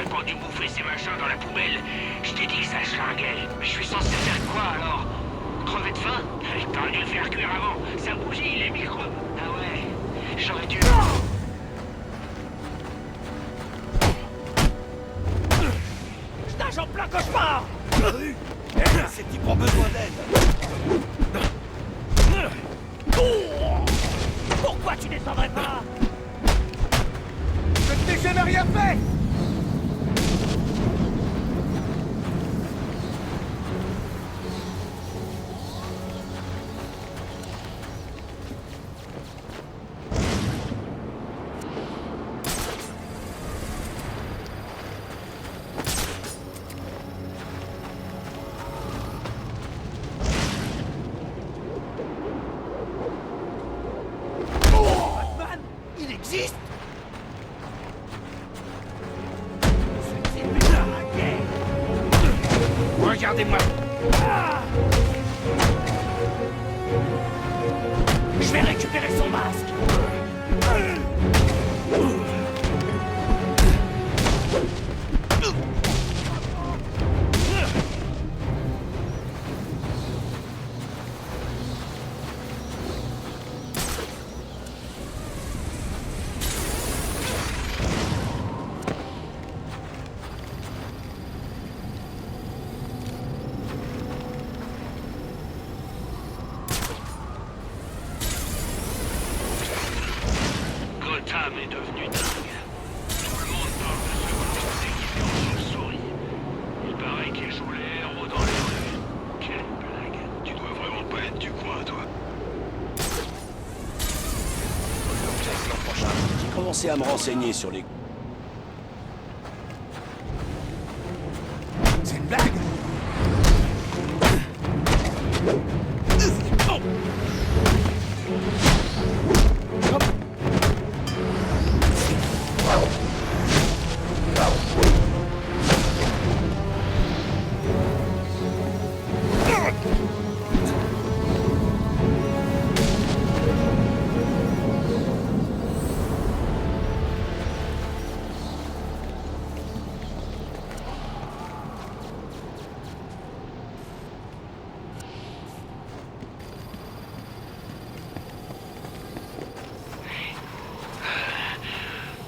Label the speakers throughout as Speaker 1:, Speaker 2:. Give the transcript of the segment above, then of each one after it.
Speaker 1: t'aurais pas dû bouffer ces machins dans la poubelle. Je t'ai dit que ça schlinguait. Mais je suis censé faire quoi alors? Crever de faim? T'aurais dû le faire cuire avant. Ça bougie, les micros. Ah ouais, j'aurais dû...
Speaker 2: Je nage en plein cauchemar. Ces types ont besoin d'aide. Pourquoi tu descendrais pas? Je ne t'ai jamais rien fait. Batman, il existe.
Speaker 1: Regardez-moi.
Speaker 2: Je vais récupérer son masque.
Speaker 1: Gotham est devenu dingue. Tout le monde parle de ce groupe d'équipés en chauve-souris. Il paraît qu'ils jouent les héros dans les rues. Quelle blague. Tu dois vraiment pas être du coin, toi.
Speaker 3: J'ai commencé à me renseigner sur les...
Speaker 2: C'est une blague.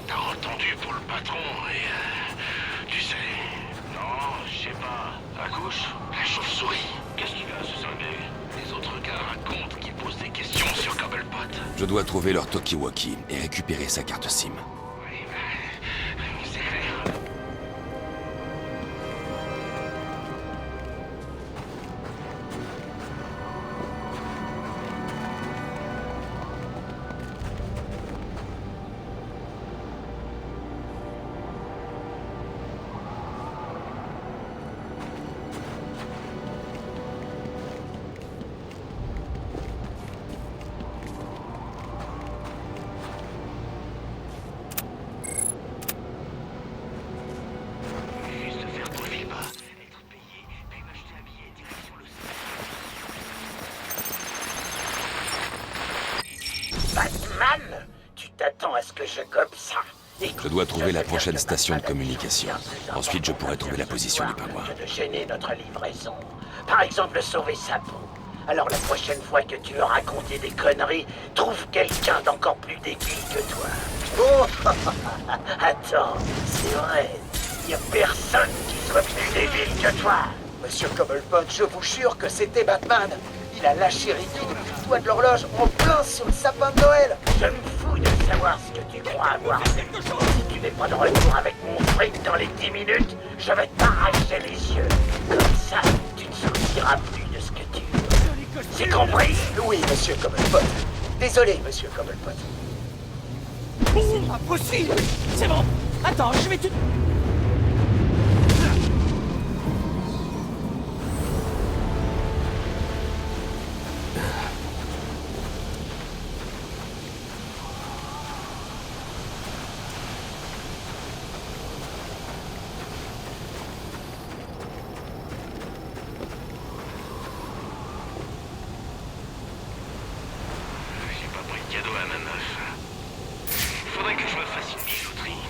Speaker 1: T'as entendu pour le patron et... tu sais... Non, je sais pas. À gauche, la chauve-souris. Qu'est-ce qu'il a, ce cinglé? Les autres gars racontent qu'il pose des questions sur Cobblepot.
Speaker 3: Je dois trouver leur Talkie-Walkie et récupérer sa carte SIM.
Speaker 1: Oui, c'est clair. Juste faire profil bas, être payé, puis m'acheter un billet direction le...
Speaker 4: Batman, tu t'attends à ce que je gobe ça. Écoute,
Speaker 3: Je dois trouver la
Speaker 4: veux dire
Speaker 3: prochaine
Speaker 4: que
Speaker 3: station de
Speaker 4: Batman a des
Speaker 3: communication.
Speaker 4: choses bien plus
Speaker 3: Ensuite, je pourrai
Speaker 4: importantes
Speaker 3: trouver la
Speaker 4: ce
Speaker 3: position du
Speaker 4: soir
Speaker 3: pingouin.
Speaker 4: que de gêner notre livraison. Par exemple, sauver sa peau. Alors la prochaine fois que tu veux raconter des conneries, trouve quelqu'un d'encore plus débile que toi. Oh, attends, c'est vrai. Y a personne qui soit plus débile que toi.
Speaker 5: Monsieur Cobblepot, je vous jure que c'était Batman. Il a lâché Ricky depuis le toit de l'horloge en plein sur le sapin de Noël.
Speaker 4: Je me fous de savoir ce que tu crois avoir fait. Si tu n'es pas de retour avec mon fric dans les 10 minutes, je vais t'arracher les yeux. Comme ça, tu ne soucieras plus de ce que tu veux. C'est compris?
Speaker 5: Oui, monsieur Cobblepot. Désolé, monsieur Cobblepot.
Speaker 2: C'est pas possible. C'est bon. Attends, je vais te...
Speaker 1: J'ai pas pris de cadeau à ma meuf. Faudrait que je me fasse une bijouterie.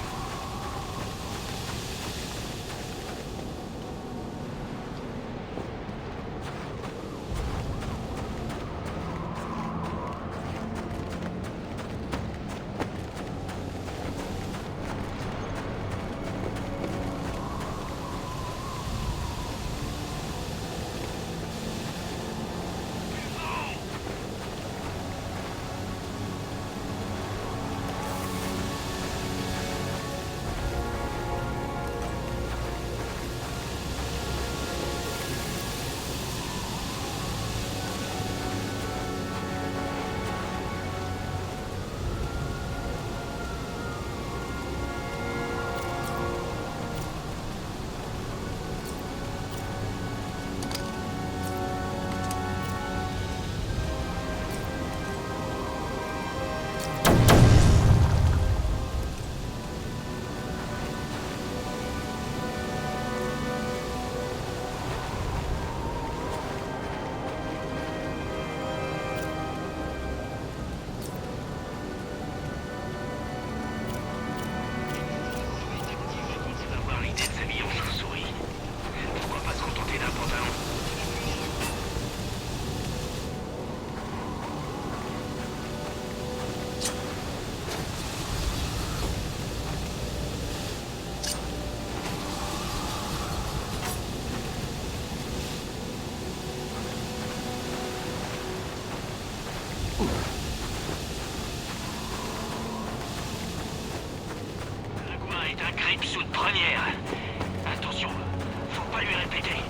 Speaker 1: grippe sous de première. Attention, faut pas lui répéter.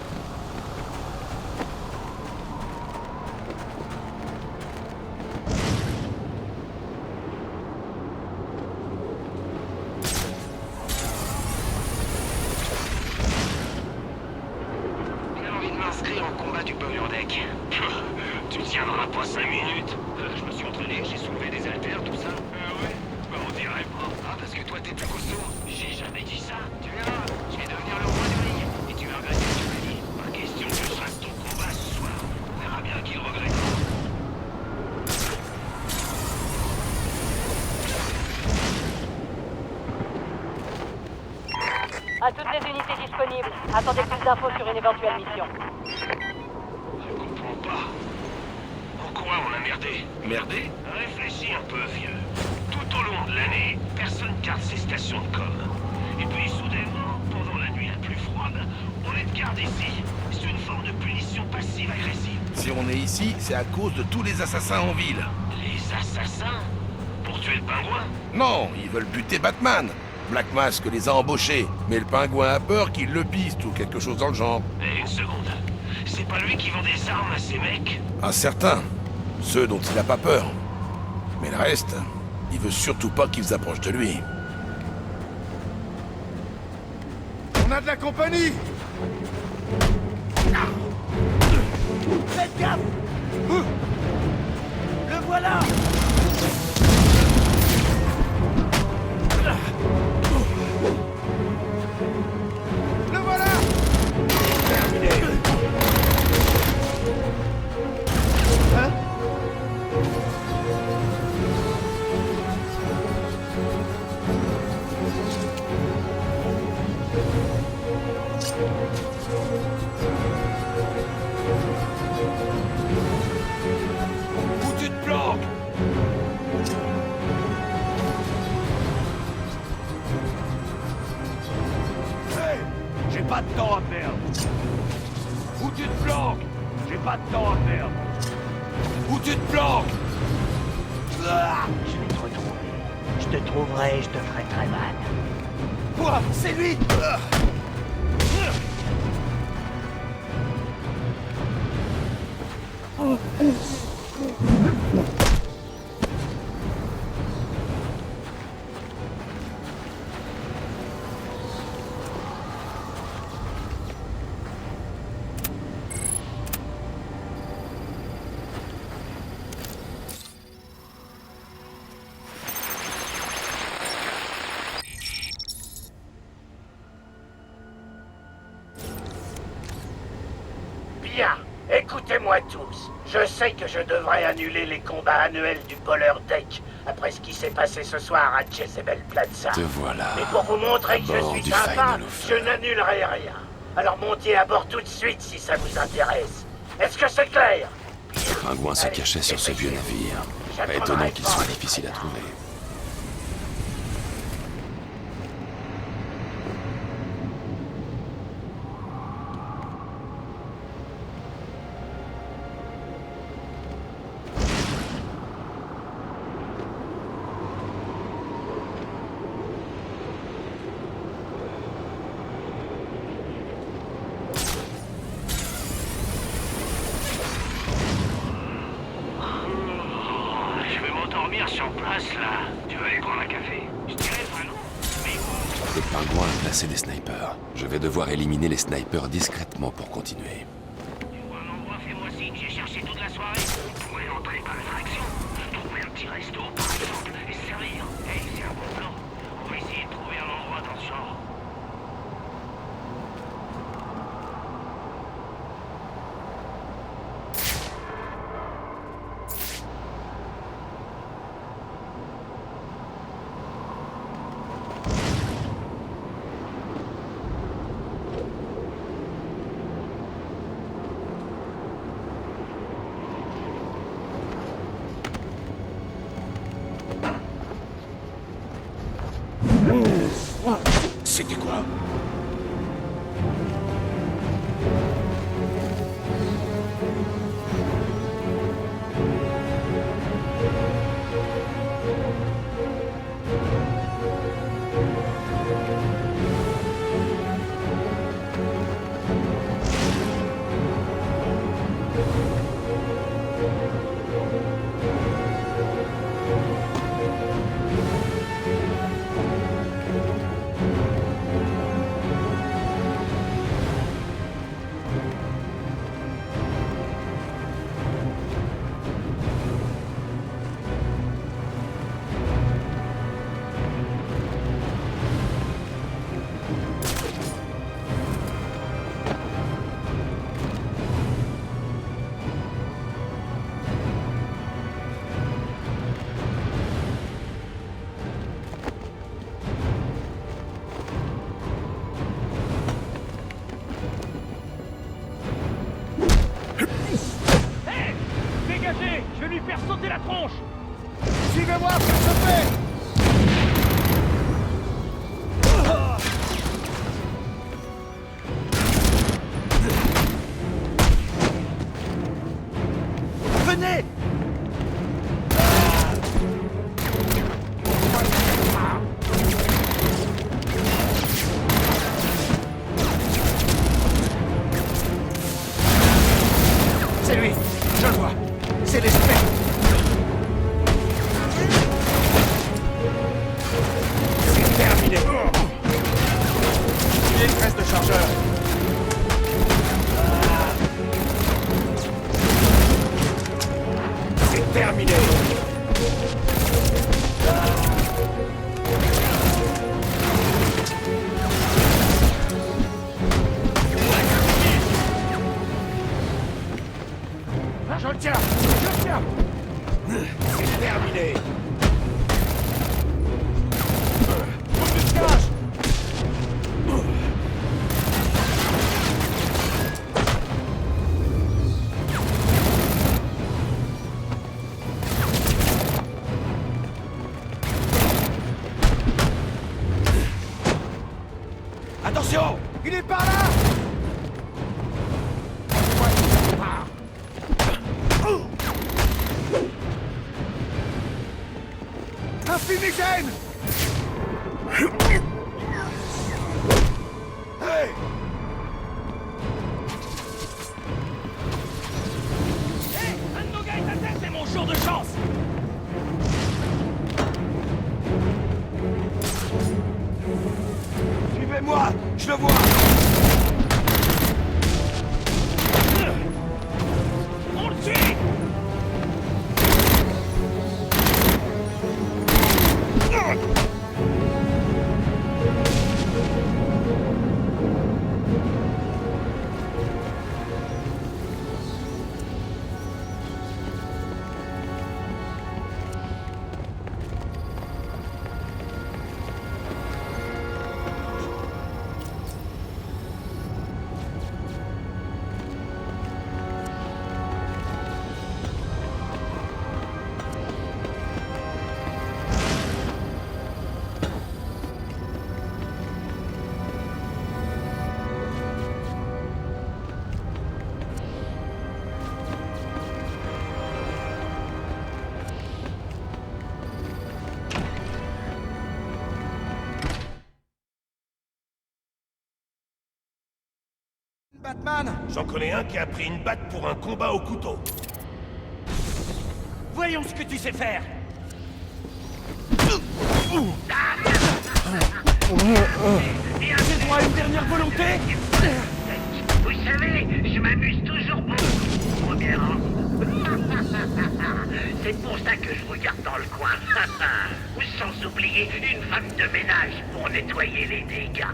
Speaker 1: J'ai envie de m'inscrire en combat du Power Deck. Tu tiendras pas 5 minutes. Je me suis entraîné, j'ai soulevé des haltères, tout ça. Ouais, bah on dirait pas. Ah, parce que toi t'es plus costaud. J'ai jamais dit ça. Tu verras, je vais devenir le roi du ring. Et tu vas regretter ce que tu m'as dit. Pas question que je rate ton combat ce soir. On verra bien qui le regrettera.
Speaker 6: À toutes les unités disponibles, attendez plus d'infos sur une éventuelle mission.
Speaker 1: Je comprends pas. Pourquoi on a merdé? Merdé? Réfléchis un peu, vieux. Tout au long de l'année, personne garde ses stations de com. Et puis soudainement, pendant la nuit la plus froide, on les garde ici. C'est une forme de punition passive-agressive.
Speaker 2: Si on est ici, c'est à cause de tous les assassins en ville.
Speaker 1: Les assassins? Pour tuer le pingouin?
Speaker 2: Non, ils veulent buter Batman. Black Mask les a embauchés, mais le pingouin a peur qu'il le piste ou quelque chose dans le genre.
Speaker 1: Et une seconde. C'est pas lui qui vend des armes à ces mecs?
Speaker 2: À certains, ceux dont il a pas peur. Mais le reste, il veut surtout pas qu'ils approchent de lui. On a de la compagnie!
Speaker 5: Faites gaffe! Le voilà!
Speaker 2: Le voilà!
Speaker 5: Terminé! Hein?
Speaker 2: Où tu te planques? Hey! J'ai pas de temps à perdre! Où tu te planques? J'ai pas de temps à perdre! Où tu te planques? Ah!
Speaker 4: Je vais te retrouver. Je te trouverai et je te ferai très mal.
Speaker 2: Quoi? C'est lui! Ah!
Speaker 4: Bien, écoutez-moi tous. Je sais que je devrais annuler les combats annuels du Power Deck après ce qui s'est passé ce soir à Jezebel Plaza.
Speaker 3: Te voilà.
Speaker 4: Mais pour vous montrer que
Speaker 3: à
Speaker 4: je
Speaker 3: bord
Speaker 4: suis
Speaker 3: du
Speaker 4: sympa,
Speaker 3: Final
Speaker 4: je
Speaker 3: Offer.
Speaker 4: n'annulerai rien. Alors montez à bord tout de suite si ça vous intéresse. Est-ce que c'est clair?
Speaker 3: Le pingouin se
Speaker 4: Allez,
Speaker 3: cachait sur ce vieux
Speaker 4: dépêchez-vous.
Speaker 3: navire.
Speaker 4: J'attendrai
Speaker 3: Étonnant qu'il
Speaker 4: pas.
Speaker 3: soit difficile à trouver.
Speaker 1: Je vais m'endormir sur place, là. Tu veux aller prendre un café? Je dirais pas non. Mais où?
Speaker 3: Le pingouin a placé des snipers. Je vais devoir éliminer les snipers discrètement pour continuer.
Speaker 1: Tu vois un endroit, fais-moi signe. J'ai cherché toute la soirée. On pourrait entrer par l'attraction. Trouver un petit resto, par exemple, et se servir. Hey, c'est un bon plan. On va essayer de trouver un endroit dans ce genre.
Speaker 2: C'était quoi? tronche! Suivez-moi, pour choper! Venez! C'est lui! Je le vois! C'est l'esprit! C'est terminé! Il y a une tresse de chargeur! C'est terminé! Je le tiens! Je le tiens! C'est terminé! Faut que tu te caches! Attention! Il est par là! Un fumigène! Hey! Hey! Un de nos gars est à terre, c'est mon jour de chance! Suivez-moi! Je le vois! On le tue! Batman!
Speaker 1: J'en connais un qui a pris une batte pour un combat au couteau.
Speaker 2: Voyons ce que tu sais faire! J'ai droit à une dernière volonté?
Speaker 4: Vous savez, je m'amuse toujours beaucoup, premier rang. C'est pour ça que je regarde dans le coin. Sans oublier une femme de ménage pour nettoyer les dégâts.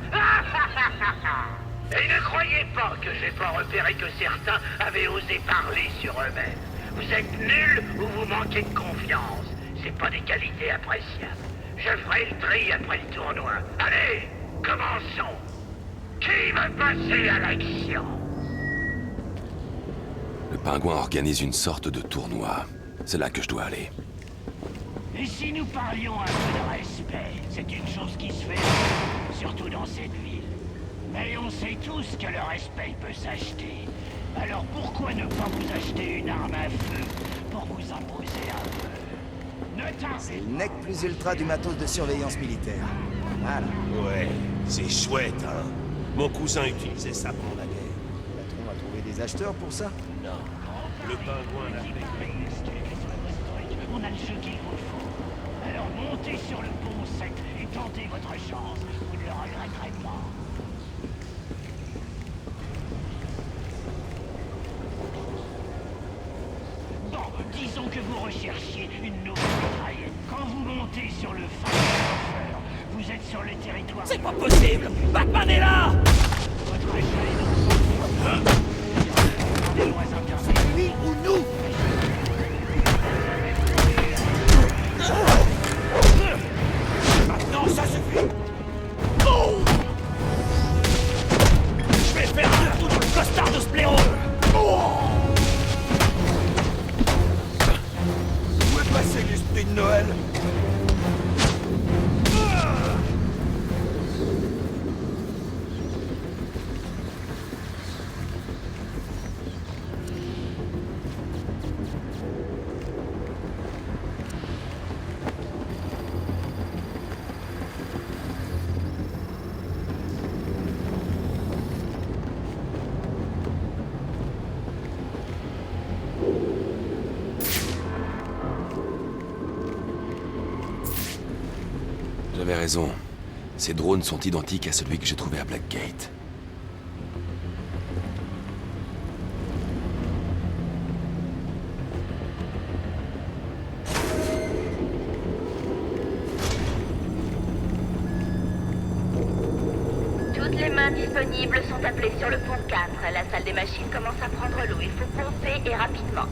Speaker 4: Et ne croyez pas que j'ai pas repéré que certains avaient osé parler sur eux-mêmes. Vous êtes nuls ou vous manquez de confiance. C'est pas des qualités appréciables. Je ferai le tri après le tournoi. Allez, commençons. Qui veut passer à l'action?
Speaker 3: Le pingouin organise une sorte de tournoi. C'est là que je dois aller.
Speaker 4: Et si nous parlions un peu de respect? C'est une chose qui se fait, surtout dans cette ville. Mais on sait tous que le respect peut s'acheter. Alors pourquoi ne pas vous acheter une arme à feu pour vous imposer un peu? Ne tardez
Speaker 5: C'est le nec plus ultra du matos de surveillance militaire. Voilà.
Speaker 1: Ouais, c'est chouette, hein. Mon cousin utilisait ça pendant la guerre.
Speaker 5: Patron a trouvé des acheteurs pour ça?
Speaker 1: Non, le pingouin l'a fait.
Speaker 4: On a le jeu qu'il vous faut. Alors montez sur le pont sec et tentez votre chance. Vous ne le regretterez pas. Bon, disons que vous recherchiez une nouvelle mitraillette. Quand vous montez sur le phare, vous êtes sur le territoire...
Speaker 2: C'est pas possible! Batman est là!
Speaker 4: Votre achat est dans des lois interdites.
Speaker 2: Lui ou nous? Maintenant, ça suffit! Oh! Je vais faire un trou dans le costard de ce blaireau! Oh! Où est
Speaker 3: raison. Ces drones sont identiques à celui que j'ai trouvé à Blackgate.
Speaker 7: Toutes les mains disponibles sont appelées sur le pont 4. La salle des machines commence à prendre l'eau. Il faut pomper et rapidement.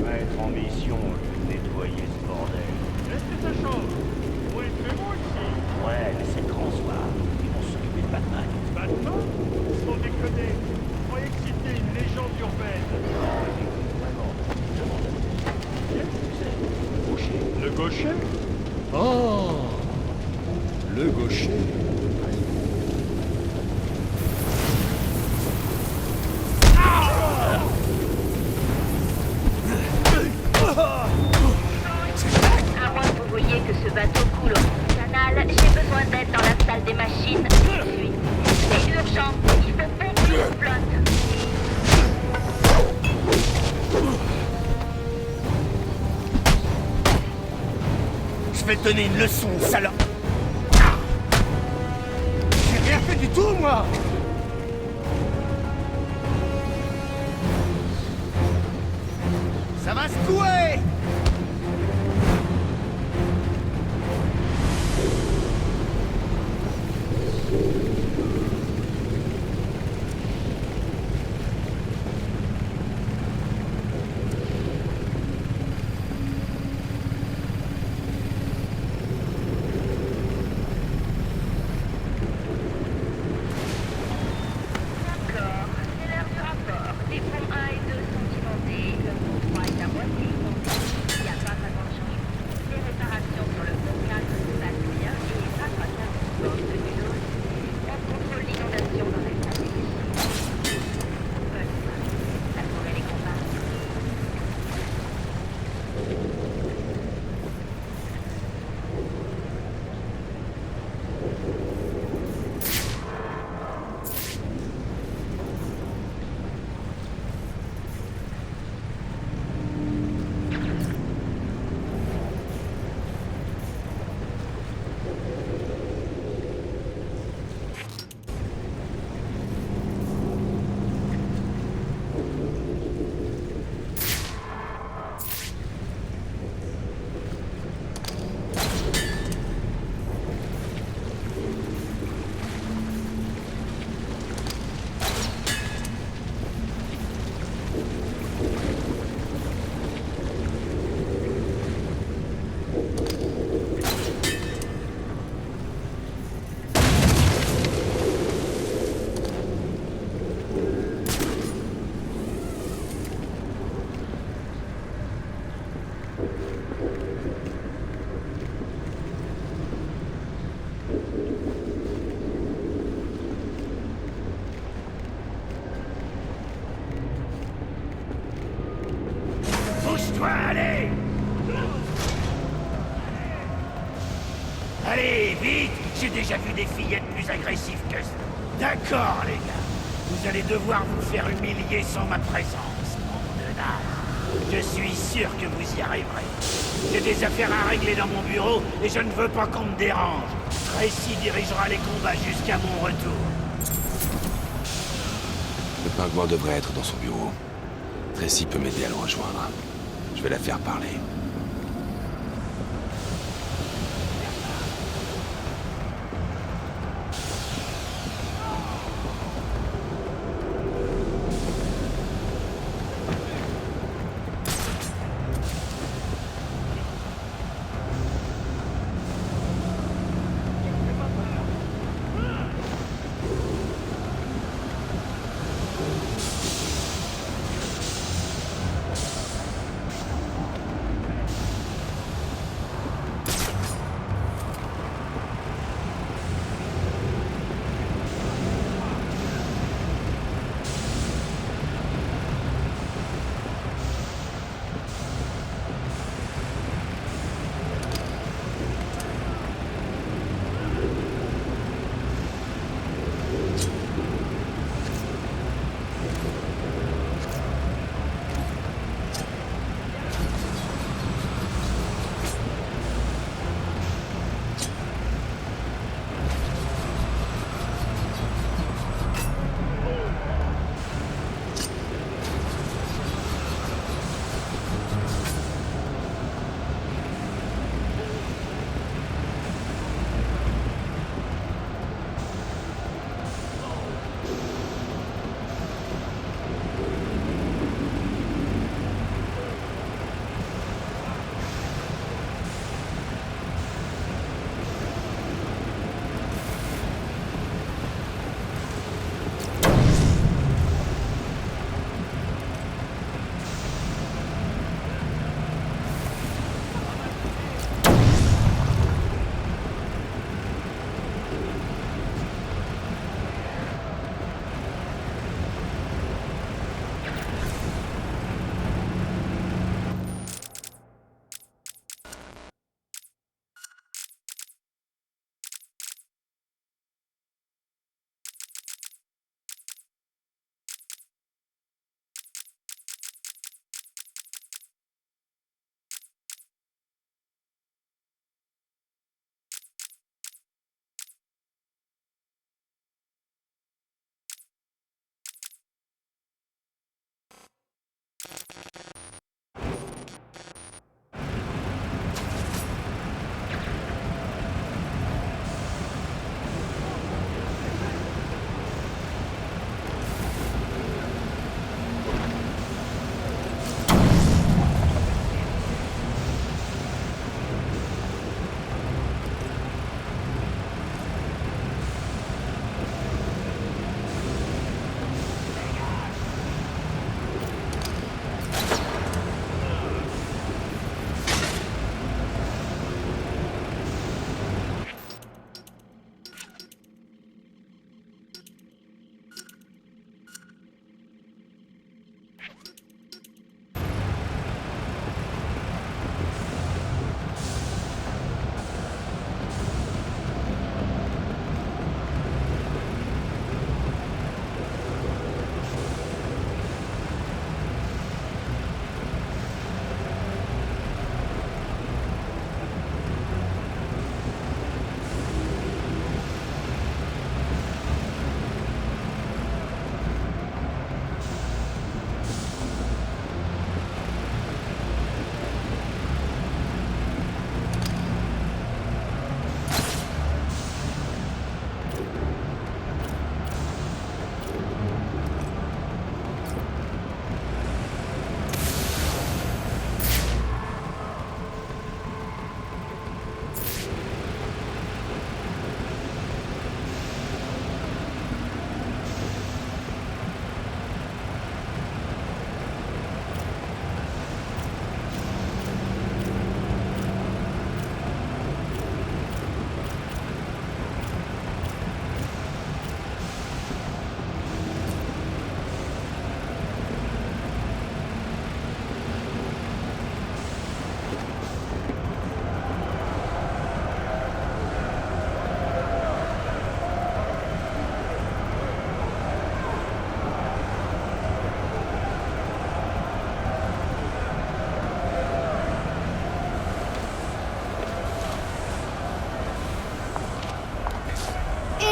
Speaker 2: Être en mission de nettoyer ce bordel. Qu'est-ce que ça change? Ouais, il fait beau ici. Ouais, mais c'est grand soir. Ils vont s'occuper de Batman. Batman? Sans déconner. Je croyais que c'était une légende urbaine. Non, vraiment. Demande à Qu'est-ce que c'est? Le gaucher. Le gaucher? Oh! Le gaucher.
Speaker 7: À moins que vous voyez que ce bateau coule au canal, j'ai besoin d'aide dans la salle des machines tout de suite. C'est urgent. Il faut pomper le flotte.
Speaker 2: Je vais te donner une leçon, salope. J'ai rien fait du tout, moi. Ça va secouer.
Speaker 7: D'accord, c'est l'heure du rapport. Les ponts 1 et 2 sont inondés, le pont 3 est à moitié inondé. Il n'y a pas vraiment de changement. Les réparations sur le pont 4 se passent bien et grâce à la force de Mulhouse, on contrôle l'inondation dans les salles des machines. Ça pourrait les combattre.
Speaker 2: Pousse-toi, allez! Allez, vite! J'ai déjà vu des fillettes plus agressives que ça. D'accord, les gars. Vous allez devoir vous faire humilier sans ma présence, mon de naze. Je suis sûr que vous y arriverez. J'ai des affaires à régler dans mon bureau et je ne veux pas qu'on me dérange. Tracy dirigera les combats jusqu'à mon retour.
Speaker 3: Le pingouin devrait être dans son bureau. Tracy peut m'aider à le rejoindre. Je vais la faire parler.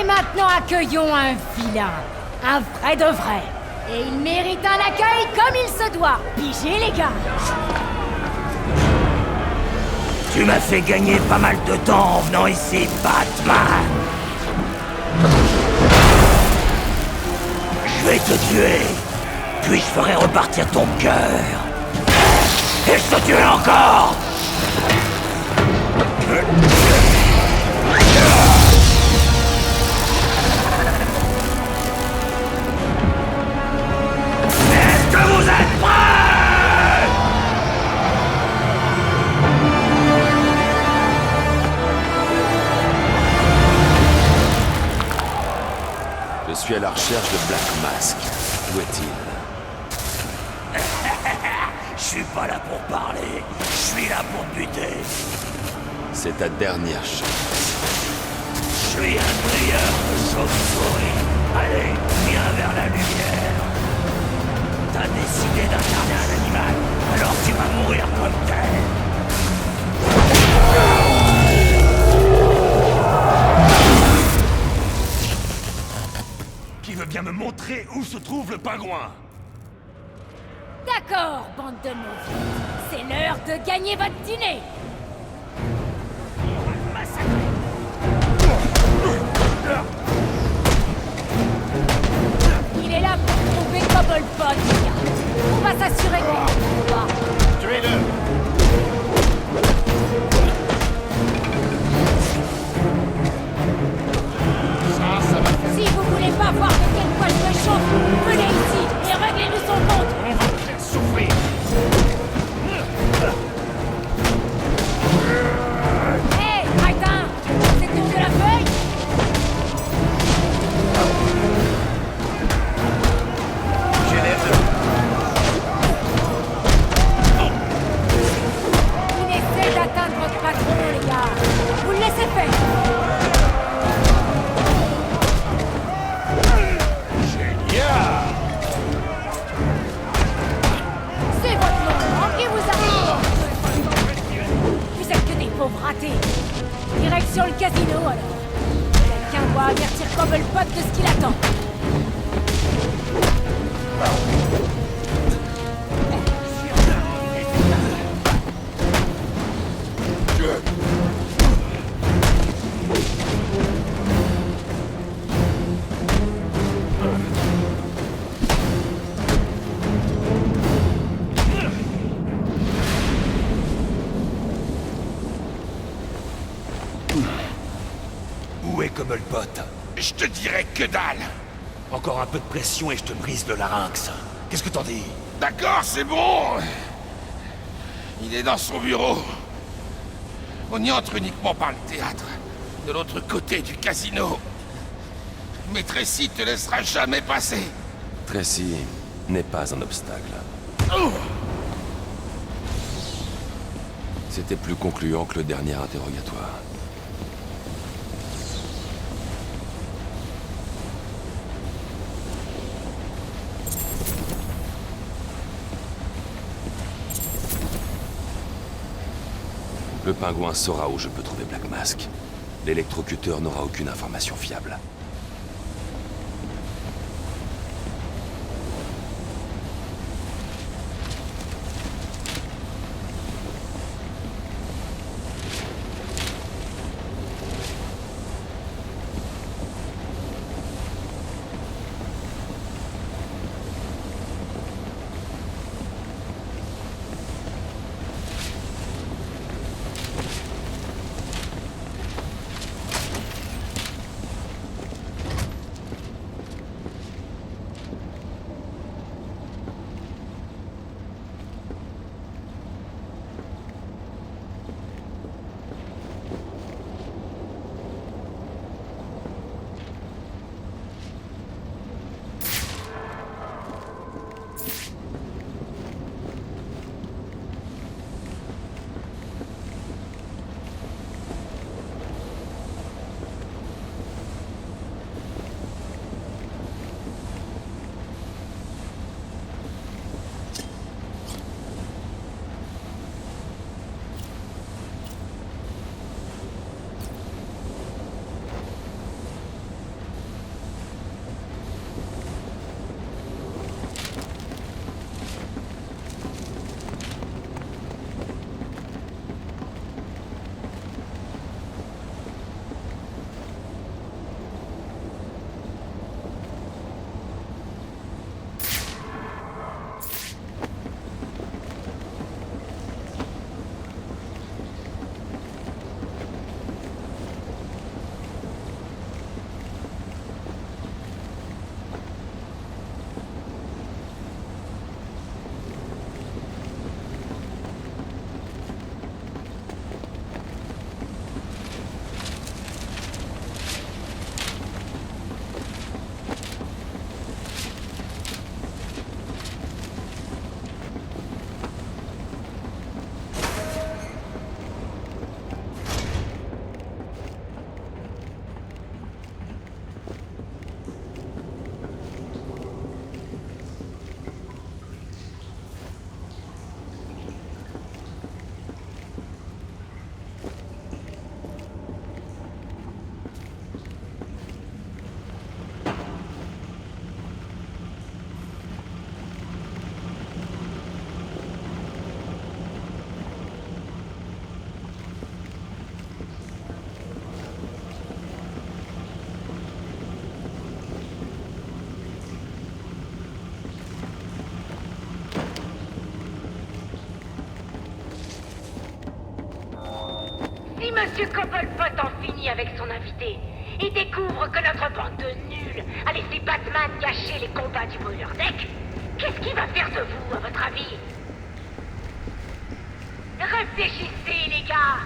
Speaker 8: maintenant accueillons un vilain. Un vrai de vrai. Et il mérite un accueil comme il se doit. Pigez les gars.
Speaker 4: Tu m'as fait gagner pas mal de temps en venant ici, Batman. Je vais te tuer, puis je ferai repartir ton cœur. Et je te tuerai encore. Est-ce que vous êtes prêts?
Speaker 3: Je suis à la recherche de Black Mask. Où est-il?
Speaker 4: Je suis pas là pour parler, je suis là pour buter.
Speaker 3: C'est ta dernière chance.
Speaker 4: Je suis un prieur de chauve-souris. Allez, viens vers la lumière. T'as décidé d'incarner un animal, alors tu vas mourir comme tel.
Speaker 1: Qui veut bien me montrer où se trouve le pingouin?
Speaker 8: D'accord, bande de mauvais. C'est l'heure de gagner votre dîner. Il est là pour trouver Cobblepot, les gars. On va s'assurer qu'il ne trouve pas.
Speaker 1: Tuez-le!
Speaker 8: Si vous voulez pas voir de quel poil je me chauffe, venez ici et réglez-nous son compte.
Speaker 1: On va le faire souffrir!
Speaker 8: Hé, Martin, c'est tour de la feuille? Il essaie d'atteindre votre patron, les gars. Vous le laissez faire. C'est votre moment qui vous arrive. Vous êtes que des pauvres ratés. Direction le casino, alors. Quelqu'un doit avertir Cobblepot de ce qu'il attend.
Speaker 1: Où est Cobblepot? Je te dirai que dalle! Encore un peu de pression et je te brise le larynx. Qu'est-ce que t'en dis? D'accord, c'est bon! Il est dans son bureau. On y entre uniquement par le théâtre, de l'autre côté du casino. Mais Tracy te laissera jamais passer.
Speaker 3: Tracy n'est pas un obstacle. C'était plus concluant que le dernier interrogatoire. Le pingouin saura où je peux trouver Black Mask. L'électrocuteur n'aura aucune information fiable.
Speaker 7: Monsieur Cobblepot en finit avec son invité et découvre que notre bande de nuls a laissé Batman gâcher les combats du brûleur deck, qu'est-ce qu'il va faire de vous, à votre avis? Réfléchissez, les gars!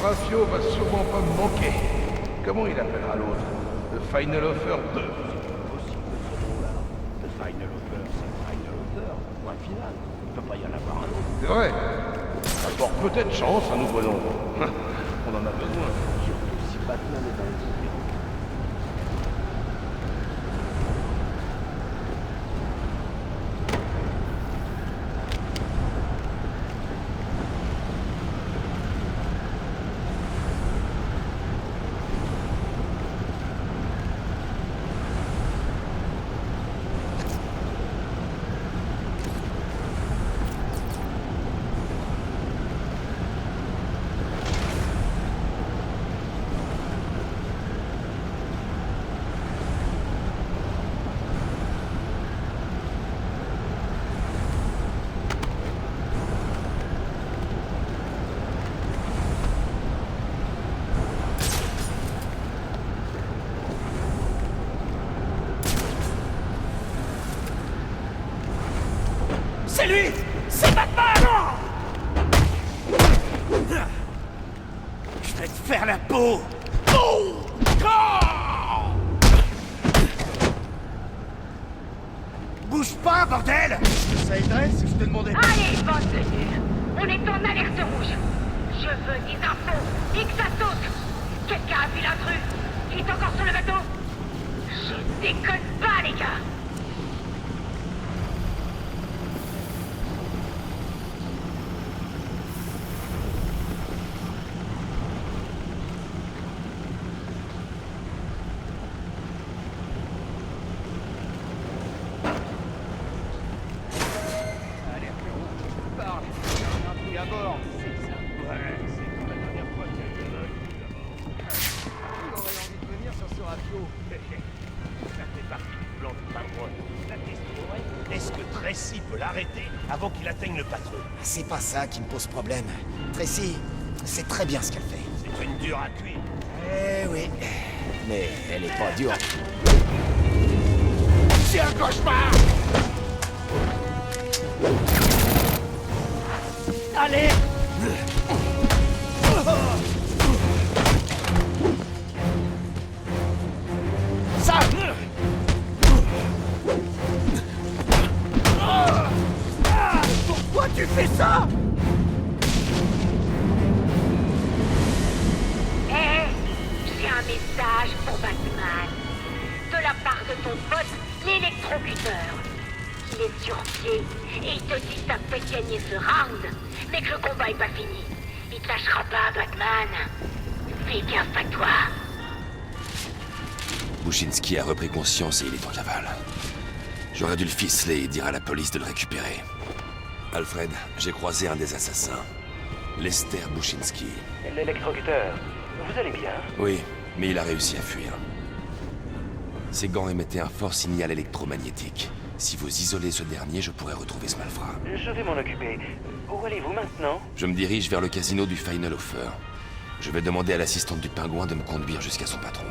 Speaker 9: Horatio va sûrement pas me manquer. Comment il appellera l'autre? Le Final Offer 2.
Speaker 2: Possible ce nom-là. Le Final Offer, c'est le Final Offer. Point final. Il ne peut pas y en avoir un autre.
Speaker 9: C'est vrai. Ça porte peut-être chance, un nouveau nom. On en a besoin.
Speaker 2: Surtout si Batman est dans les esprits.
Speaker 5: C'est lui! C'est Batman! Je vais te faire la peau! Bouge pas, bordel! Ça aiderait si je te demandais...
Speaker 7: Allez, bande de nuls! On est en alerte rouge! Je veux des infos! Et que ça saute! Quelqu'un a vu l'intrus? Il est encore sur le bateau? Je déconne pas, les gars!
Speaker 2: Est-ce que Tracy peut l'arrêter avant qu'il atteigne le patron?
Speaker 5: C'est pas ça qui me pose problème. Tracy, c'est très bien ce qu'elle fait.
Speaker 2: C'est une dure à cuire.
Speaker 5: Eh oui, mais elle est pas dure.
Speaker 2: C'est un cauchemar!
Speaker 5: Allez! Ça! Pourquoi tu fais ça?
Speaker 7: Hé, message pour Batman. De la part de ton pote, l'électrocuteur. Il est sur pied et il te dit que ça fait gagner ce round, mais que le combat est pas fini. Il te lâchera pas, Batman. Fais gaffe à toi.
Speaker 3: Bushinsky a repris conscience et il est en cavale. J'aurais dû le ficeler et dire à la police de le récupérer. Alfred, j'ai croisé un des assassins. Lester Bushinsky.
Speaker 2: L'électrocuteur. Vous allez bien?
Speaker 3: Oui, mais il a réussi à fuir. Ses gants émettaient un fort signal électromagnétique. Si vous isolez ce dernier, je pourrais retrouver ce malfrat.
Speaker 2: Je vais m'en occuper. Où allez-vous maintenant?
Speaker 3: Je me dirige vers le casino du Final Offer. Je vais demander à l'assistante du pingouin de me conduire jusqu'à son patron.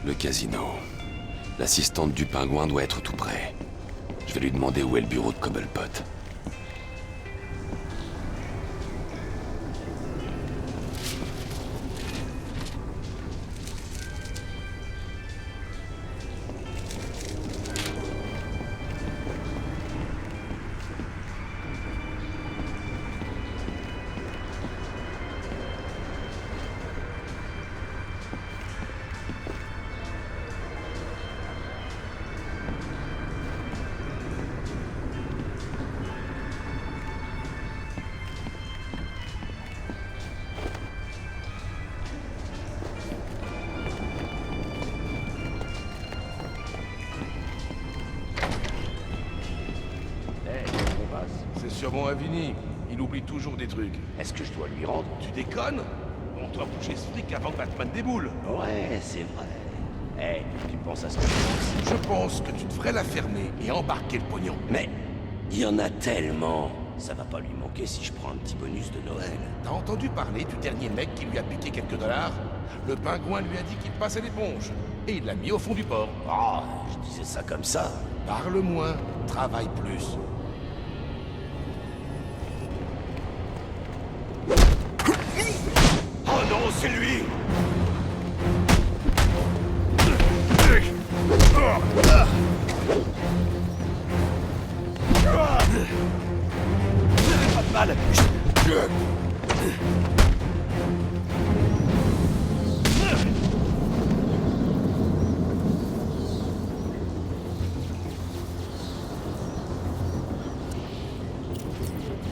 Speaker 3: Le casino. L'assistante du pingouin doit être tout près. Je vais lui demander où est le bureau de Cobblepot.
Speaker 9: sûrement à Vinny. Il oublie toujours des trucs.
Speaker 4: Est-ce que je dois lui rendre?
Speaker 9: Tu déconnes? On doit bouger ce fric avant que Batman déboule.
Speaker 4: Ouais, c'est vrai. Tu penses à ce que je pense?
Speaker 9: Je pense que tu devrais la fermer et embarquer le pognon.
Speaker 4: Mais il y en a tellement. Ça va pas lui manquer si je prends un petit bonus de Noël.
Speaker 9: T'as entendu parler du dernier mec qui lui a piqué quelques dollars? Le pingouin lui a dit qu'il passait l'éponge. Et il l'a mis au fond du port.
Speaker 4: Ah, je disais ça comme ça.
Speaker 9: Parle moins, travaille plus.
Speaker 4: Oh non, c'est lui! Pas de mal.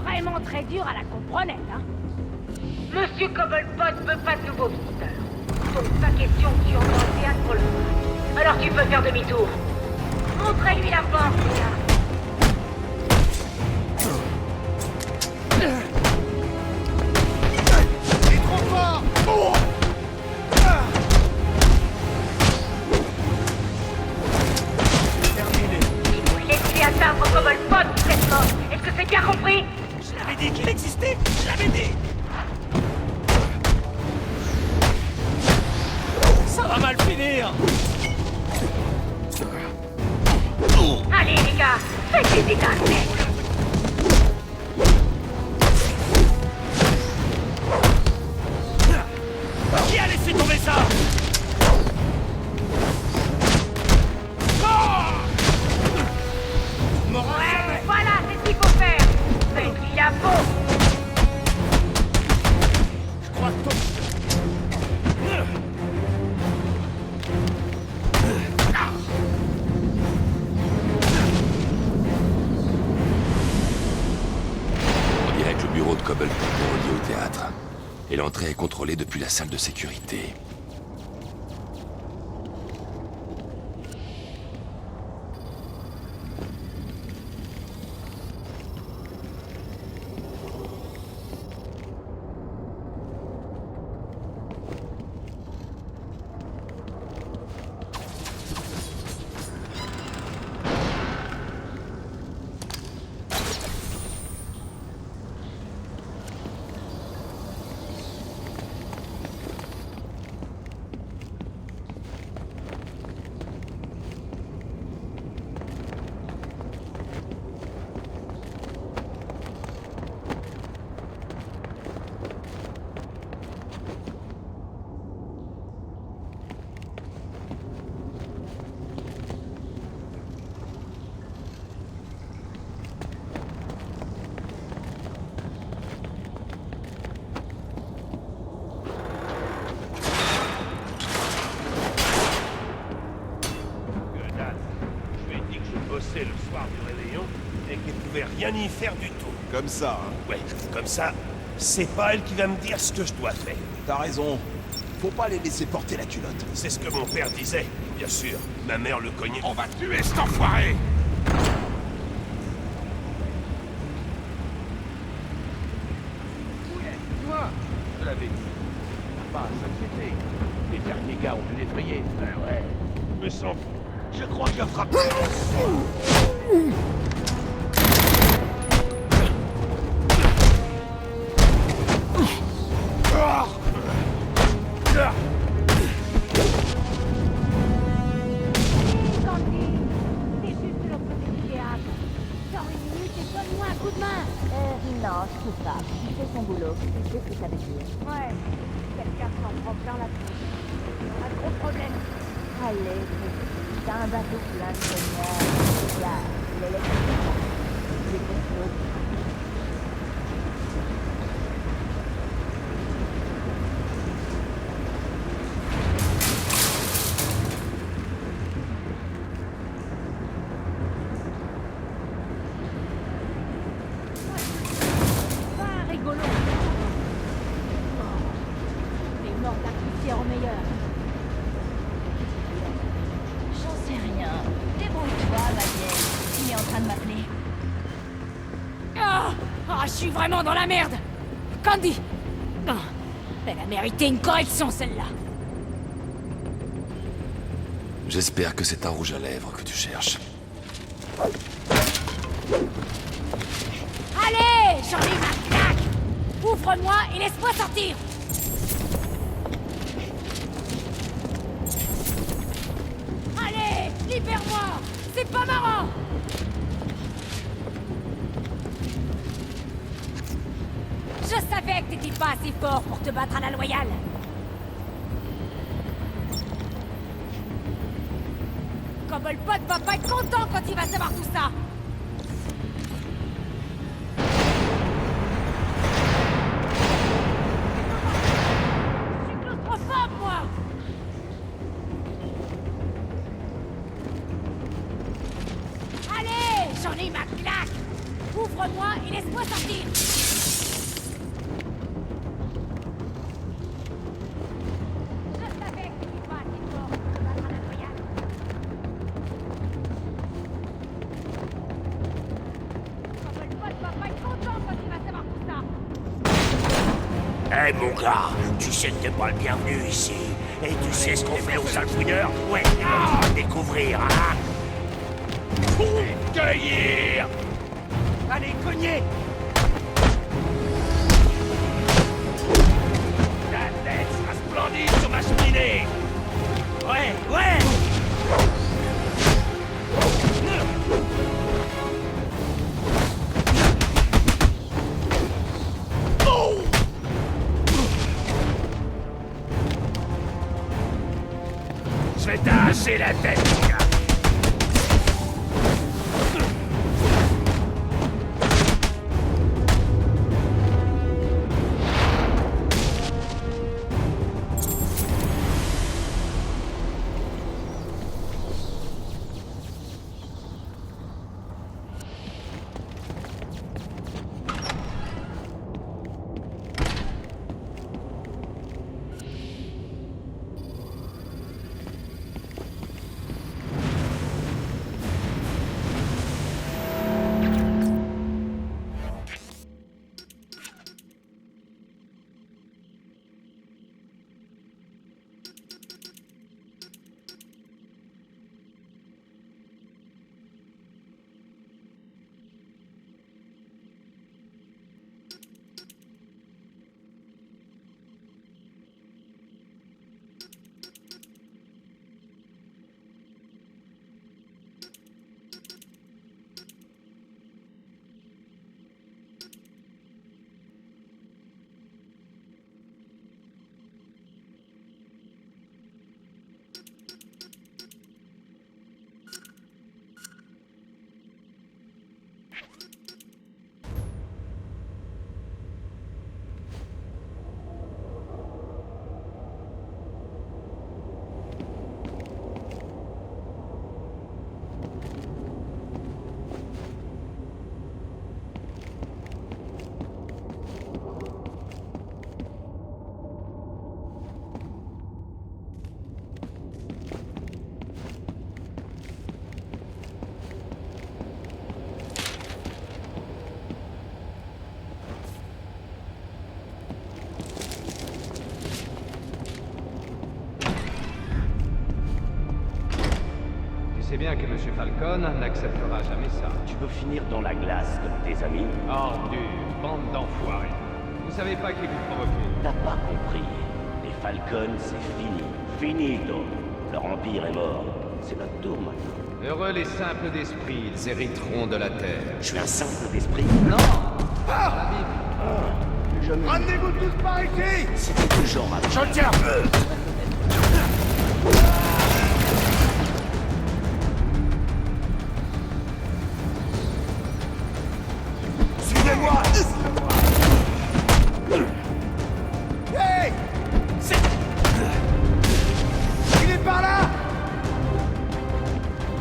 Speaker 8: Vraiment très dur à la comprenette, hein.
Speaker 7: Monsieur Cobblepot veut pas de nouveaux visiteurs. Donc pas question que tu entres au théâtre pour le voir. Alors tu peux faire demi-tour. Montrez-lui la porte, là. Laissez atteindre Cobblepot, vous êtes mort. Est-ce que c'est bien compris?
Speaker 4: Je l'avais dit qu'il existait! Je l'avais dit! Ça va mal finir!
Speaker 7: Allez les gars, faites des dégâts, mec.
Speaker 4: Qui a laissé tomber ça?
Speaker 7: Ouais, voilà, c'est ce qu'il faut faire. Faites-lui la peau.
Speaker 4: Je crois que ton...
Speaker 3: On dirait que le bureau de Cobblepot est relié au théâtre. Et l'entrée est contrôlée depuis la salle de sécurité.
Speaker 2: Le soir du réveillon et qu'elle pouvait rien y faire du tout.
Speaker 10: Comme ça, hein.
Speaker 2: Ouais, comme ça, c'est pas elle qui va me dire ce que je dois faire.
Speaker 10: T'as raison. Faut pas les laisser porter la culotte.
Speaker 2: C'est ce que mon père disait, bien sûr. Ma mère le cognait.
Speaker 9: On va tuer cet enfoiré! Toi, je l'avais dit. Pas à s'inquiéter. Les derniers gars ont dû l'effrayer.
Speaker 2: Ouais, je me sens fou. Je crois qu'il a frappé.
Speaker 8: Candy, t'es juste de l'autre côté du théâtre. Sors une minute et donne-moi un coup de main.
Speaker 11: Non, je trouve pas. Il fait son boulot. Il sait ce que ça veut dire.
Speaker 8: Ouais, quelqu'un s'en prend plein la tête. On a trop de problèmes.
Speaker 11: Allez, t'as un bateau plein de lumière. Là, l'électricité. Les contrôles.
Speaker 8: Pas rigolo. Les morts d'artificière au meilleur.
Speaker 11: J'en sais rien. Débrouille-toi, ma vieille. Il est en train de m'appeler.
Speaker 8: Ah! je suis vraiment dans la merde. Candy. Oh, elle a mérité une correction, celle-là.
Speaker 3: J'espère que c'est un rouge à lèvres que tu cherches.
Speaker 8: Allez, j'en ai ma claque. Ouvre-moi et laisse-moi sortir. Allez, libère-moi. C'est pas marrant. Je savais que t'étais pas assez fort pour te battre à la loyale. Cobblepot va pas être content quand il va savoir tout ça. Je suis claustrophobe, moi. Allez, j'en ai ma claque. Ouvre-moi et laisse-moi sortir.
Speaker 4: Eh mon gars, tu sais que t'es pas le bienvenu ici. Et tu sais ce qu'on fait aux sales fouilleurs? Ouais, on va découvrir, hein? Cueillir! Allez, cognez! Ta tête sera splendide sur ma cheminée! Ouais, ouais! Je vais t'arracher la tête, mon gars!
Speaker 12: Tu sais bien que M. Falcon n'acceptera jamais ça.
Speaker 4: Tu veux finir dans la glace comme tes amis?
Speaker 12: Ordure, bande d'enfoirés. Vous savez pas qui vous provoquez.
Speaker 4: T'as pas compris. Les Falcons, c'est fini. Finito. Leur empire est mort. C'est notre tour maintenant.
Speaker 12: Heureux les simples d'esprit, ils hériteront de la terre.
Speaker 4: Je suis un simple d'esprit.
Speaker 12: Non.
Speaker 2: Ah, ramenez-vous tous par ici!
Speaker 4: C'était du genre à...
Speaker 2: Je le tiens! Suivez-moi! Hey! Il est par là!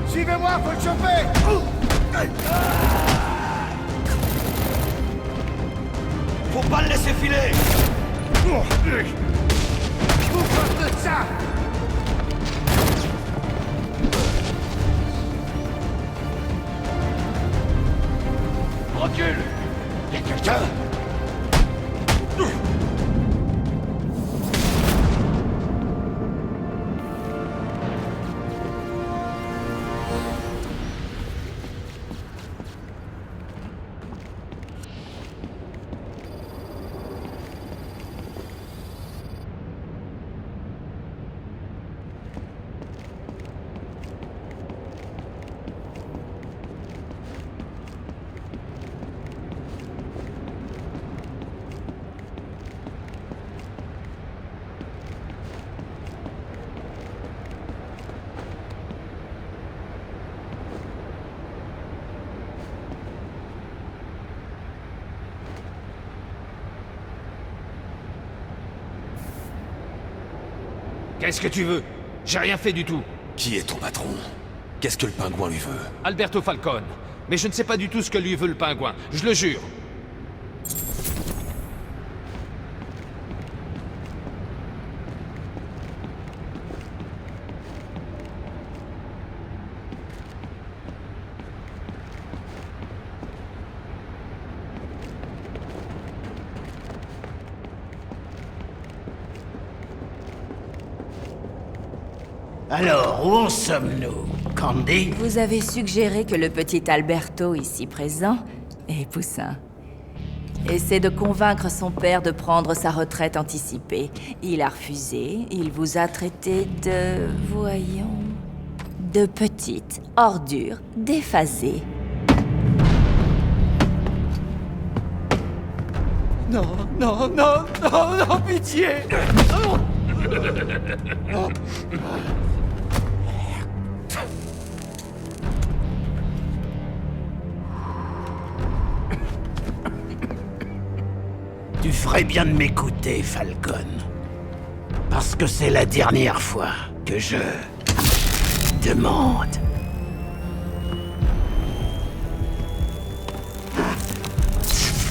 Speaker 2: Suivez-moi, faut le choper! Faut pas le laisser filer! Couvre de ça!
Speaker 4: Recule! Y'a
Speaker 3: quelqu'un?
Speaker 12: Qu'est-ce que tu veux? J'ai rien fait du tout.
Speaker 3: Qui est ton patron? Qu'est-ce que le pingouin lui veut?
Speaker 12: Alberto Falcone. Mais je ne sais pas du tout ce que lui veut le pingouin, je le jure.
Speaker 4: Alors, où en sommes-nous, Candy?
Speaker 11: Vous avez suggéré que le petit Alberto, ici présent, et Poussin, essaie de convaincre son père de prendre sa retraite anticipée. Il a refusé, il vous a traité de... voyons... de petite ordure déphasée.
Speaker 5: Non, non, non, non, non, pitié!
Speaker 4: Tu ferais bien de m'écouter, Falcon. Parce que c'est la dernière fois que je... demande.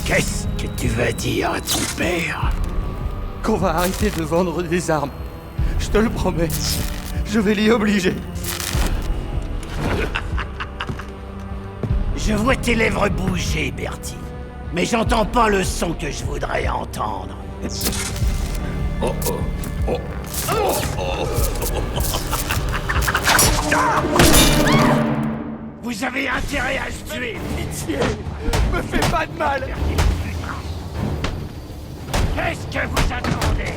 Speaker 4: Qu'est-ce que tu vas dire à ton père?
Speaker 5: Qu'on va arrêter de vendre des armes. Je te le promets. Je vais l'y obliger.
Speaker 4: Je vois tes lèvres bouger, Bertie. Mais j'entends pas le son que je voudrais entendre.
Speaker 3: Oh oh. Oh. Oh.
Speaker 4: Vous avez intérêt à se tuer.
Speaker 5: Pitié! Me fais pas de mal!
Speaker 4: Qu'est-ce que vous attendez?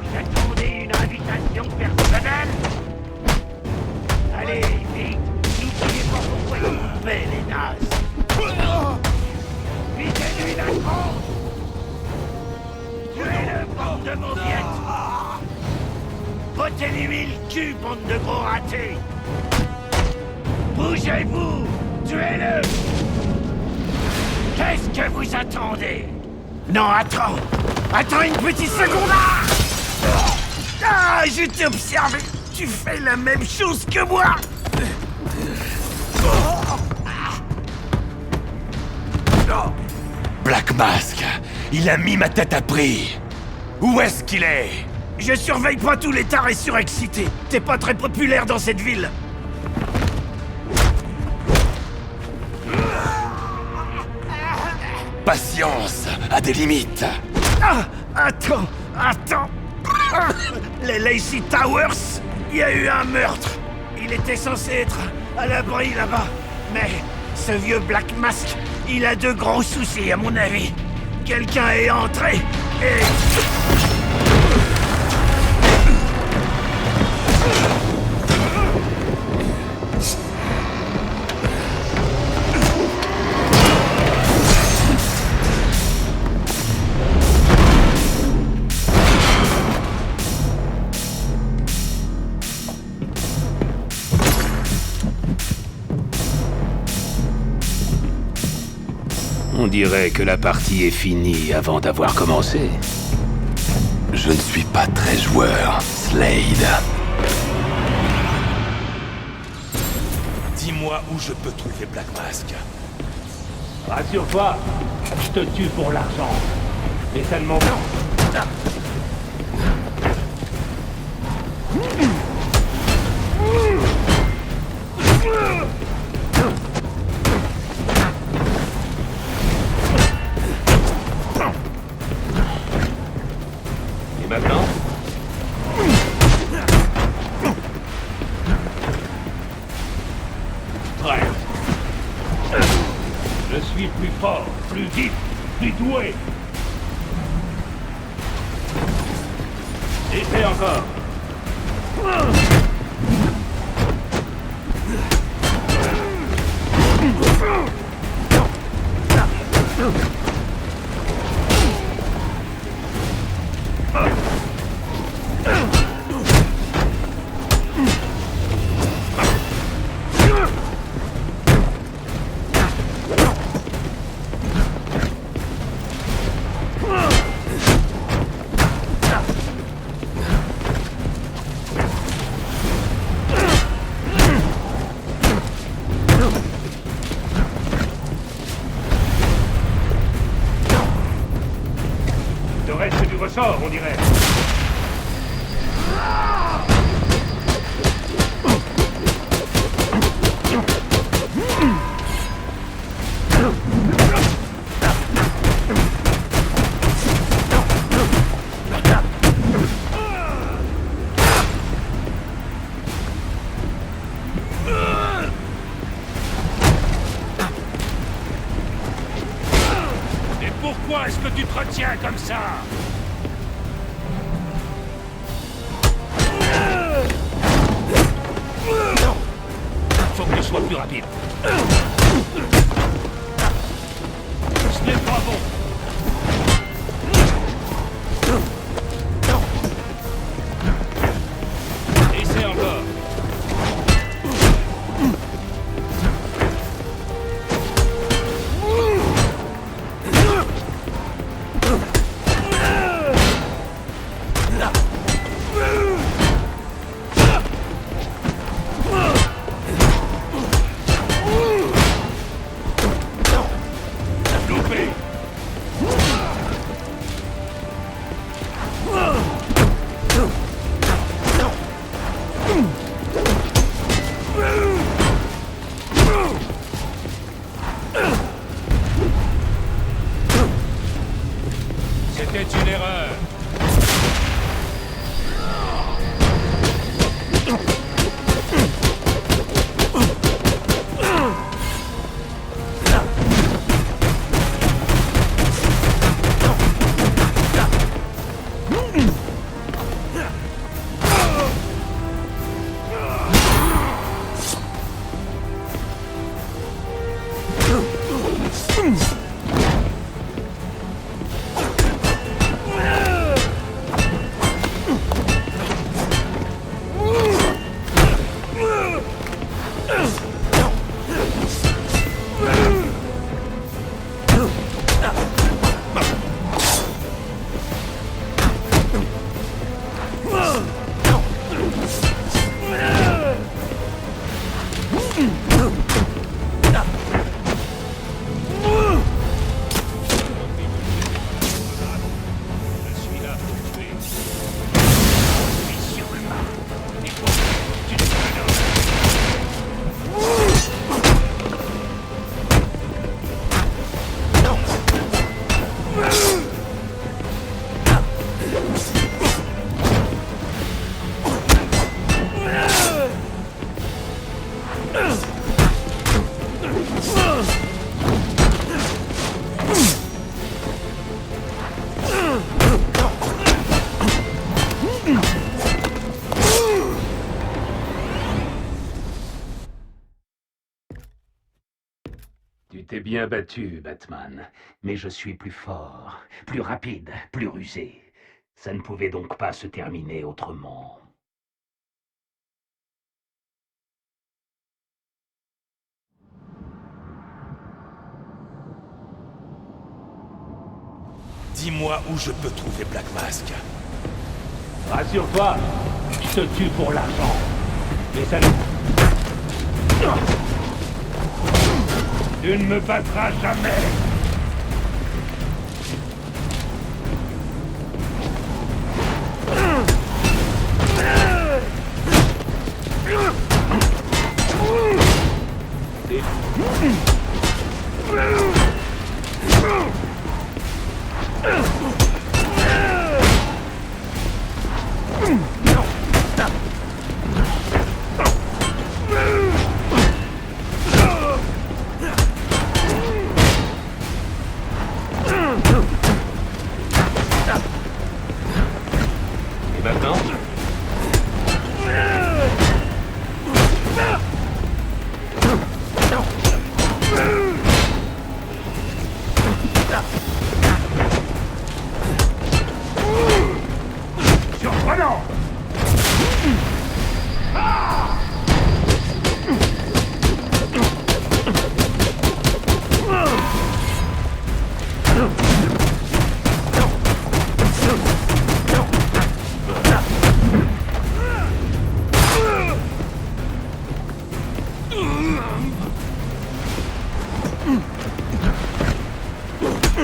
Speaker 4: Vous attendez une invitation personnelle? Allez, vite! N'oubliez pas pourquoi vous coupez les nazes! Visez-lui la tronche! Tuez-le, bande de mauviettes! Bottez-lui le cul, bande de gros ratés! Bougez-vous! Tuez-le! Qu'est-ce que vous attendez? Non, attends! Attends une petite seconde! Ah, je t'ai observé! Tu fais la même chose que moi!
Speaker 3: Black Mask, il a mis ma tête à prix. Où est-ce qu'il est?
Speaker 4: Je surveille pas tous les tarés surexcités. T'es pas très populaire dans cette ville.
Speaker 3: Patience a des limites.
Speaker 4: Ah, attends! Les Lacey Towers, il y a eu un meurtre. Il était censé être à l'abri là-bas. Mais ce vieux Black Mask, il a de gros soucis à mon avis. Quelqu'un est entré et...
Speaker 1: On dirait que la partie est finie avant d'avoir commencé.
Speaker 3: Je ne suis pas très joueur, Slade. Dis-moi où je peux trouver Black Mask.
Speaker 2: Rassure-toi, je te tue pour l'argent. Et ça ne m'en va. Plus vite, plus doué. Essaie encore. Le reste du ressort, on dirait. Et pourquoi est-ce que tu te retiens comme ça? Faut que je sois plus rapide. Ce n'est pas bon. Essaie encore. Loupé. C'était une erreur. Je suis là pour tuer. Mission humaine. Et toi, tu n'es pas un homme.
Speaker 13: Tu t'es bien battu, Batman, mais je suis plus fort, plus rapide, plus rusé. Ça ne pouvait donc pas se terminer autrement.
Speaker 10: Dis-moi où je peux trouver Black Mask.
Speaker 2: Rassure-toi, je te tue pour l'argent. Mais ça ne... Tu ne me battras jamais.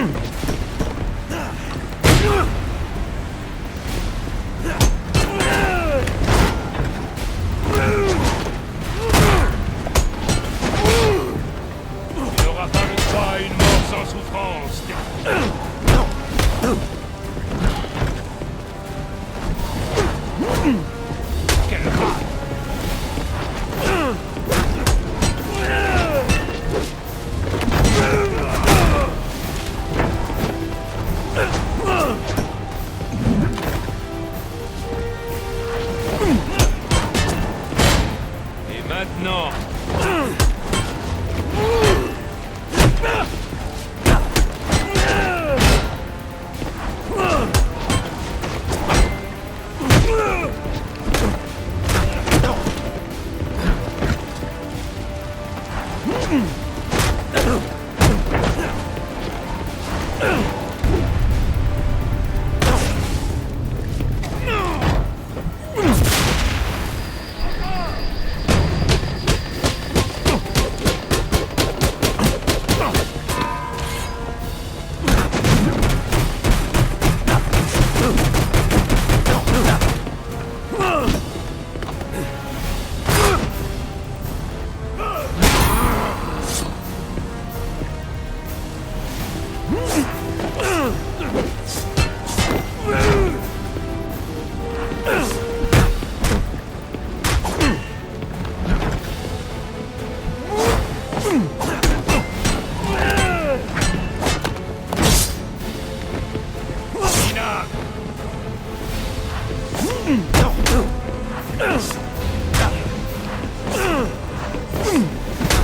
Speaker 10: Tu n'auras pas le droit à une mort sans souffrance. Quelle rage! Et maintenant...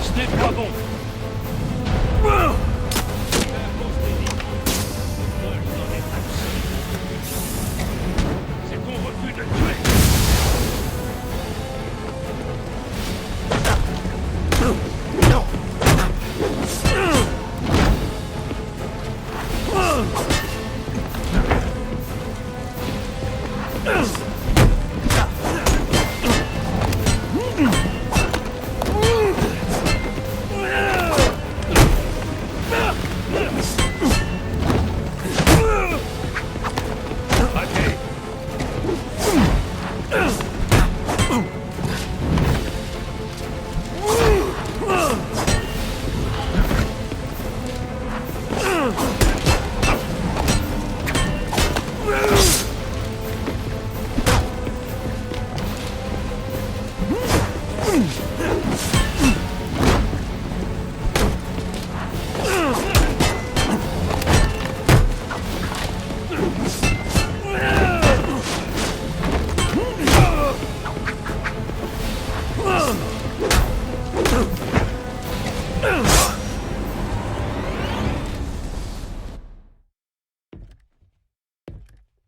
Speaker 10: Ce n'est pas bon. C'est ton refus de tuer.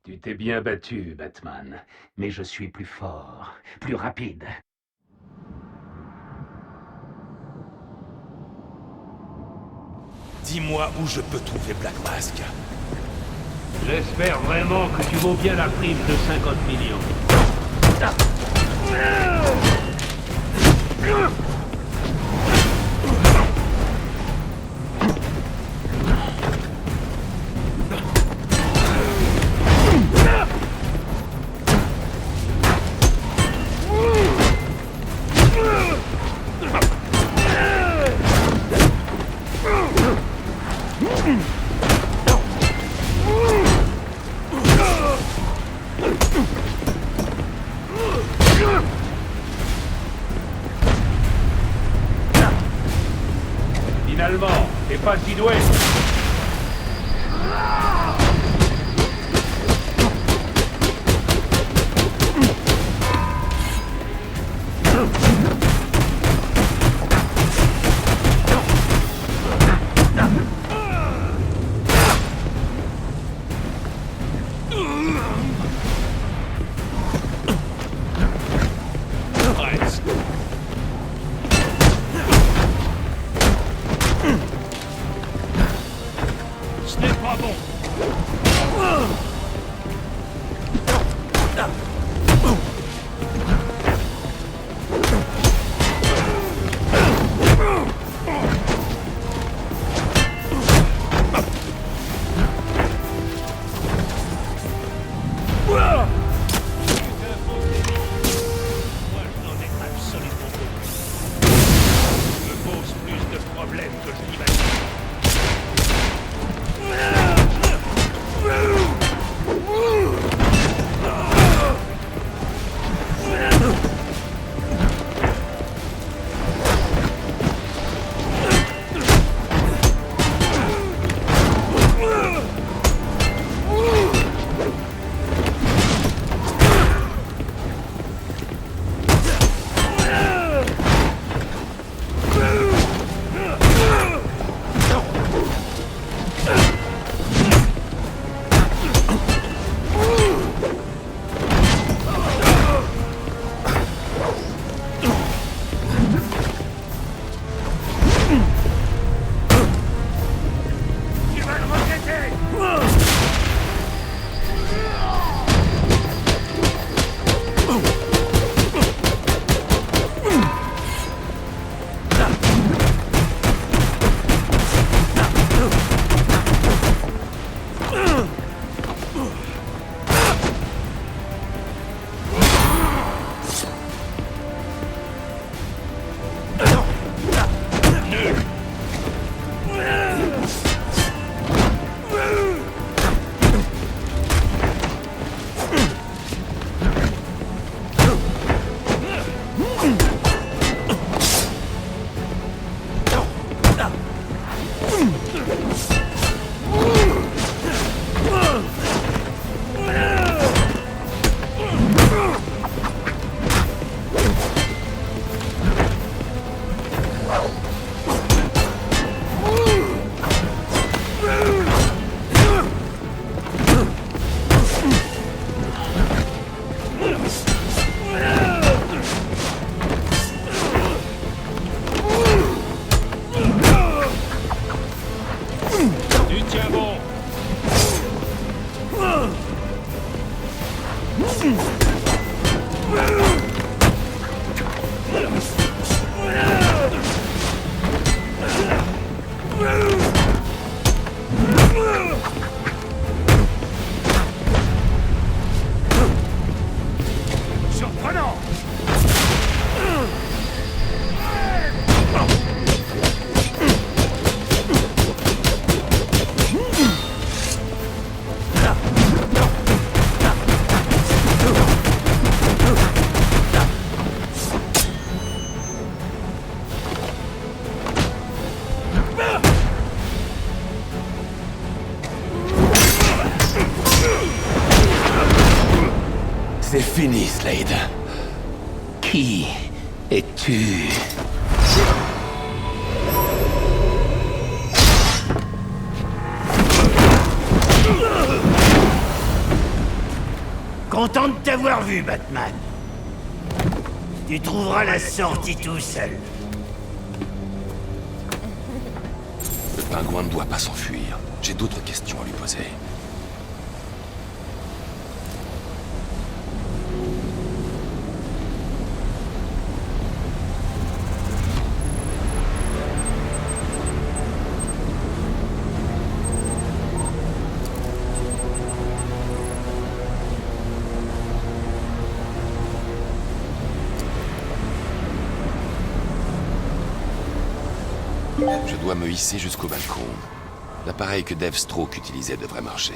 Speaker 13: Tu t'es bien battu, Batman, mais je suis plus fort, plus rapide.
Speaker 10: Dis-moi où je peux trouver Black Mask.
Speaker 12: J'espère vraiment que tu vaux bien la prime de 50 millions. Finalement, t'es pas si doué.
Speaker 10: Ce n'est pas bon. Surprenant!
Speaker 3: C'est fini, Slade.
Speaker 13: Qui es-tu?
Speaker 5: Content de t'avoir vu, Batman. Tu trouveras la sortie tout seul.
Speaker 3: Le pingouin ne doit pas s'enfuir. J'ai d'autres questions à lui poser. Je dois me hisser jusqu'au balcon. L'appareil que Deathstroke utilisait devrait marcher.